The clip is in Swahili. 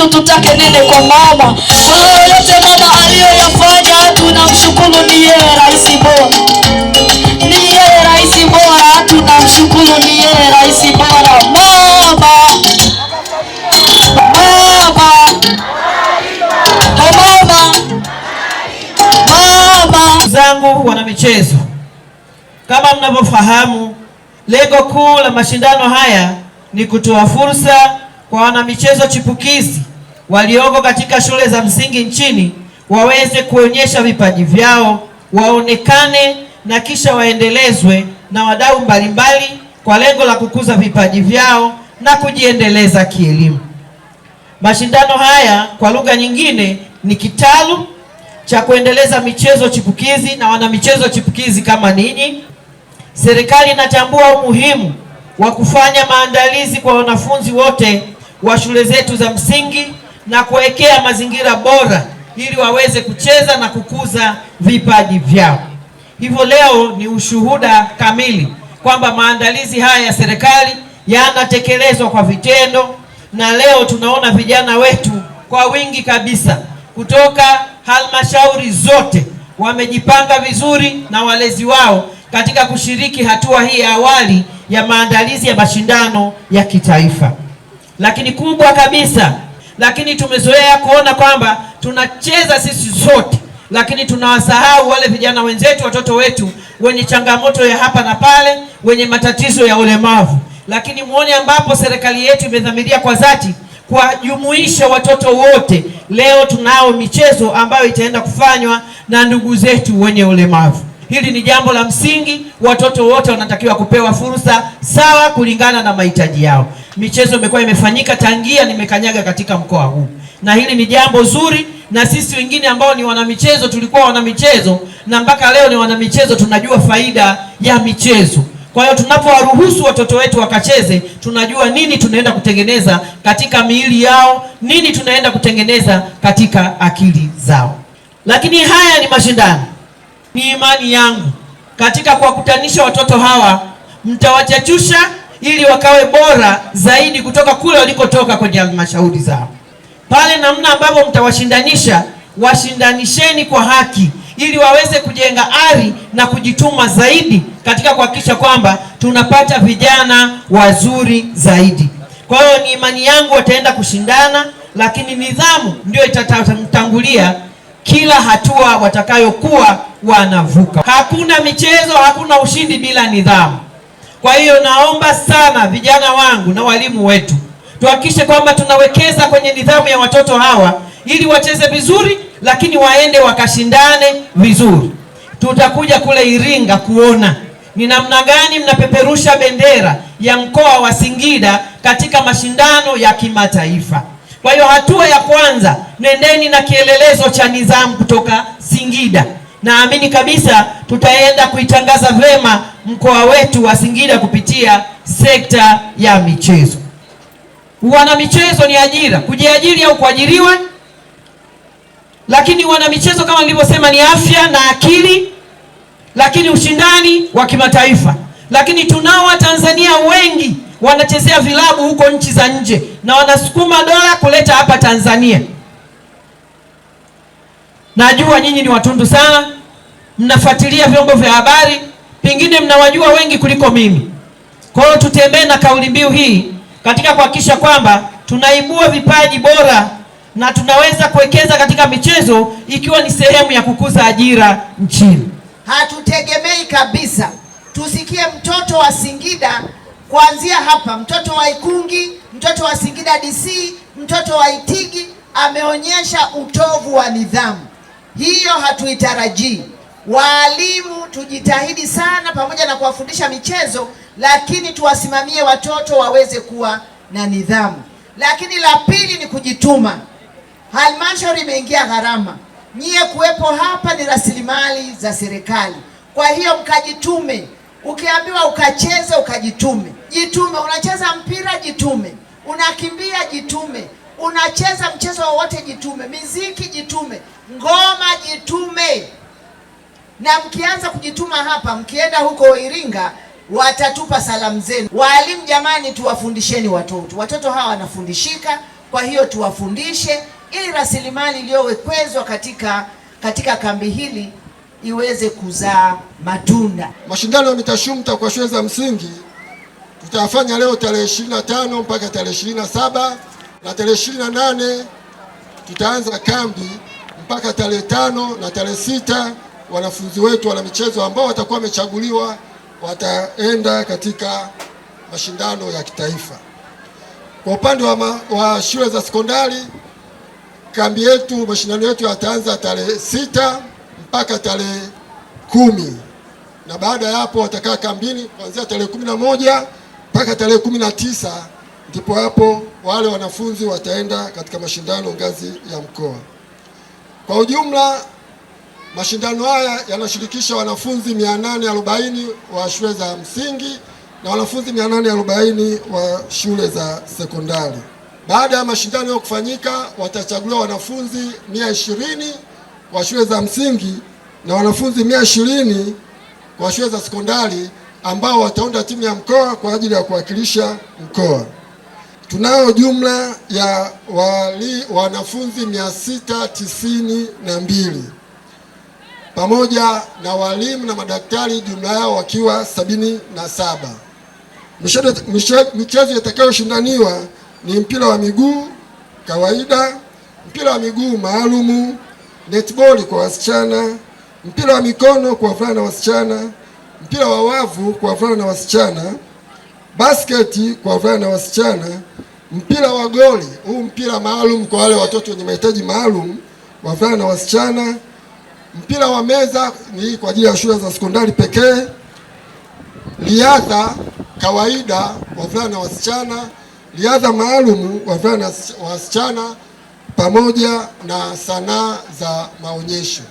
wetu tutake nini kwa mama? Kwa yote mama aliyoyafanya tunamshukuru, ni yeye rais bora, ni yeye rais bora, tunamshukuru, ni yeye rais bora. Zangu wana michezo, kama mnavyofahamu, lengo kuu la mashindano haya ni kutoa fursa kwa wanamichezo chipukizi walioko katika shule za msingi nchini waweze kuonyesha vipaji vyao, waonekane na kisha waendelezwe na wadau mbalimbali kwa lengo la kukuza vipaji vyao na kujiendeleza kielimu. Mashindano haya kwa lugha nyingine ni kitalu cha kuendeleza michezo chipukizi na wanamichezo chipukizi kama ninyi. Serikali inatambua umuhimu wa kufanya maandalizi kwa wanafunzi wote wa shule zetu za msingi na kuwekea mazingira bora ili waweze kucheza na kukuza vipaji vyao. Hivyo leo ni ushuhuda kamili kwamba maandalizi haya ya serikali yanatekelezwa kwa vitendo, na leo tunaona vijana wetu kwa wingi kabisa kutoka halmashauri zote wamejipanga vizuri na walezi wao katika kushiriki hatua hii ya awali ya maandalizi ya mashindano ya kitaifa. Lakini kubwa kabisa, lakini tumezoea kuona kwamba tunacheza sisi sote, lakini tunawasahau wale vijana wenzetu, watoto wetu wenye changamoto ya hapa na pale, wenye matatizo ya ulemavu. Lakini muone ambapo serikali yetu imedhamiria kwa dhati kuwajumuisha watoto wote. Leo tunao michezo ambayo itaenda kufanywa na ndugu zetu wenye ulemavu. Hili ni jambo la msingi, watoto wote wanatakiwa kupewa fursa sawa kulingana na mahitaji yao. Michezo imekuwa imefanyika tangia nimekanyaga katika mkoa huu, na hili ni jambo zuri, na sisi wengine ambao ni wanamichezo tulikuwa wanamichezo na mpaka leo ni wanamichezo, tunajua faida ya michezo. Kwa hiyo tunapowaruhusu watoto wetu wakacheze, tunajua nini tunaenda kutengeneza katika miili yao, nini tunaenda kutengeneza katika akili zao. Lakini haya ni mashindano. Ni imani yangu katika kuwakutanisha watoto hawa, mtawachachusha ili wakawe bora zaidi kutoka kule walikotoka kwenye halmashauri zao. Pale namna ambavyo mtawashindanisha, washindanisheni kwa haki ili waweze kujenga ari na kujituma zaidi katika kuhakikisha kwamba tunapata vijana wazuri zaidi. Kwa hiyo ni imani yangu wataenda kushindana, lakini nidhamu ndio itatangulia kila hatua watakayokuwa wanavuka. Hakuna michezo, hakuna ushindi bila nidhamu. Kwa hiyo naomba sana vijana wangu na walimu wetu tuhakikishe kwamba tunawekeza kwenye nidhamu ya watoto hawa ili wacheze vizuri, lakini waende wakashindane vizuri. Tutakuja kule Iringa kuona ni namna gani mnapeperusha bendera ya mkoa wa Singida katika mashindano ya kimataifa. Kwa hiyo hatua ya kwanza, nendeni na kielelezo cha nidhamu kutoka Singida. Naamini kabisa tutaenda kuitangaza vema mkoa wetu wa Singida kupitia sekta ya michezo. Wana michezo ni ajira, kujiajiri au kuajiriwa, lakini wana michezo kama nilivyosema ni afya na akili, lakini ushindani wa kimataifa. Lakini tunao Watanzania wengi wanachezea vilabu huko nchi za nje na wanasukuma dola kuleta hapa Tanzania. Najua nyinyi ni watundu sana, mnafuatilia vyombo vya habari, pengine mnawajua wengi kuliko mimi. Kwa hiyo tutembee na kauli mbiu hii katika kuhakikisha kwamba tunaibua vipaji bora na tunaweza kuwekeza katika michezo ikiwa ni sehemu ya kukuza ajira nchini. Hatutegemei kabisa tusikie mtoto wa Singida kuanzia hapa, mtoto wa Ikungi, mtoto wa Singida DC, mtoto wa Itigi ameonyesha utovu wa nidhamu. Hiyo hatuitarajii. Walimu tujitahidi sana pamoja na kuwafundisha michezo, lakini tuwasimamie watoto waweze kuwa na nidhamu. Lakini la pili ni kujituma. Halmashauri imeingia gharama. Nyie kuwepo hapa ni rasilimali za serikali. Kwa hiyo mkajitume. Ukiambiwa ukacheze, ukajitume. Jitume. Unacheza mpira, jitume. Unakimbia, jitume. Unacheza mchezo wowote, jitume. Muziki, jitume. Ngoma, jitume. Na mkianza kujituma hapa, mkienda huko Iringa watatupa salamu zenu. Walimu jamani, tuwafundisheni watoto. Watoto hawa wanafundishika, Kwa hiyo tuwafundishe ili rasilimali iliyowekezwa katika kambi hili iweze kuzaa matunda. Mashindano ya mitashumta kwa shule za msingi tutayafanya leo tarehe 25 mpaka tarehe 27, na tarehe 28 tutaanza kambi mpaka tarehe 5 na tarehe 6. Wanafunzi wetu wana michezo ambao watakuwa wamechaguliwa wataenda katika mashindano ya kitaifa. Kwa upande wa shule za sekondari, kambi yetu, mashindano yetu yataanza tarehe 6 mpaka tarehe 10, na baada ya hapo watakaa kambini kuanzia tarehe 11 mpaka tarehe 19, ndipo hapo wale wanafunzi wataenda katika mashindano ngazi ya mkoa. Kwa ujumla, mashindano haya yanashirikisha wanafunzi 840 wa shule za msingi na wanafunzi 840 wa shule za sekondari. Baada ya mashindano kufanyika, watachaguliwa wanafunzi 120 kwa shule za msingi na wanafunzi 120 kwa shule za sekondari ambao wataunda timu ya mkoa kwa ajili ya kuwakilisha mkoa. Tunao jumla ya wanafunzi 692 pamoja na walimu na madaktari, jumla yao wakiwa 77. Michezo itakayoshindaniwa ni mpira wa miguu kawaida, mpira wa miguu maalumu, netball kwa wasichana, mpira wa mikono kwa wavulana na wasichana, mpira wa wavu kwa wavulana na wasichana, basketi kwa wavulana na wasichana, mpira wa goli, huu mpira maalum kwa wale watoto wenye mahitaji maalum, wavulana na wasichana, mpira wa meza ni kwa ajili ya shule za sekondari pekee, riadha kawaida wavulana na wasichana, riadha maalum wavulana na wasichana, pamoja na sanaa za maonyesho.